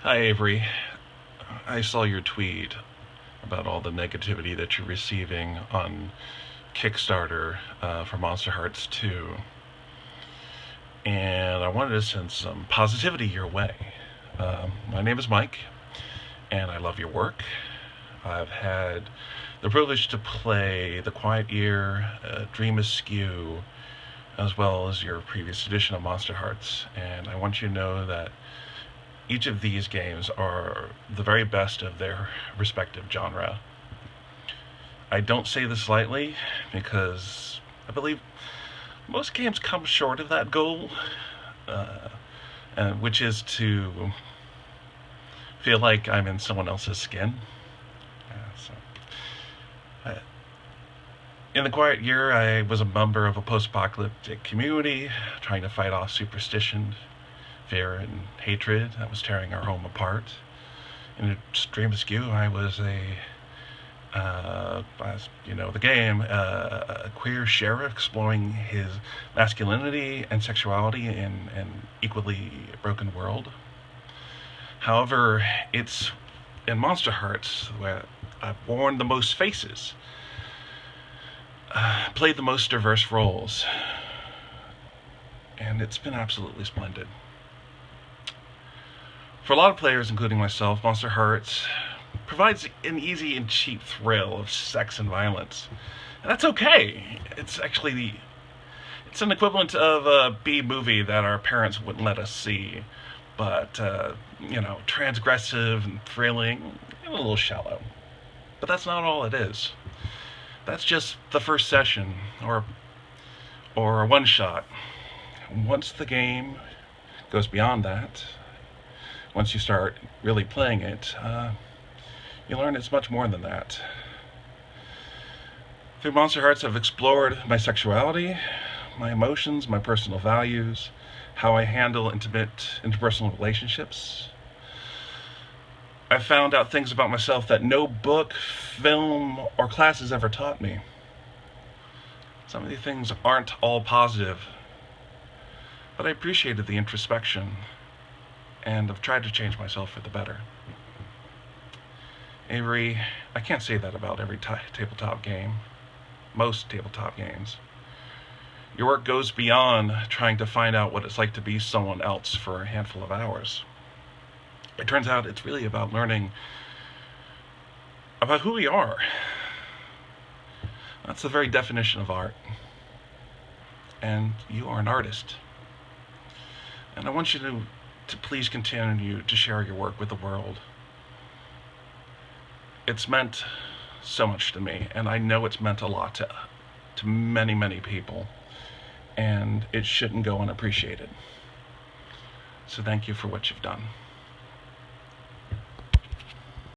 Hi, Avery. I saw your tweet about all the negativity that you're receiving on Kickstarter for Monsterhearts 2, and I wanted to send some positivity your way. My name is Mike, and I love your work. I've had the privilege to play The Quiet Year, Dream Askew, as well as your previous edition of Monsterhearts, and I want you to know that each of these games are the very best of their respective genre. I don't say this lightly because I believe most games come short of that goal, uh, which is to feel like I'm in someone else's skin. So, uh, in The Quiet Year, I was a member of a post-apocalyptic community trying to fight off superstition, fear, and hatred that was tearing our home apart. In Dream Askew, I was as you know, the game, a queer sheriff exploring his masculinity and sexuality in an equally broken world. However, it's in Monsterhearts where I've worn the most faces, played the most diverse roles, and it's been absolutely splendid. For a lot of players, including myself, Monsterhearts provides an easy and cheap thrill of sex and violence. And that's okay. It's an equivalent of a B movie that our parents wouldn't let us see. But, transgressive and thrilling, and a little shallow. But that's not all it is. That's just the first session, or a one-shot. Once the game goes beyond that, once you start really playing it, you learn it's much more than that. Through Monsterhearts, I've explored my sexuality, my emotions, my personal values, how I handle intimate interpersonal relationships. I've found out things about myself that no book, film, or class has ever taught me. Some of these things aren't all positive, but I appreciated the introspection, and I've tried to change myself for the better. Avery, I can't say that about every tabletop game. Most tabletop games. Your work goes beyond trying to find out what it's like to be someone else for a handful of hours. It turns out it's really about learning about who we are. That's the very definition of art. And you are an artist. And I want you to please continue to share your work with the world. It's meant so much to me, and I know it's meant a lot to many, many people, and it shouldn't go unappreciated. So thank you for what you've done.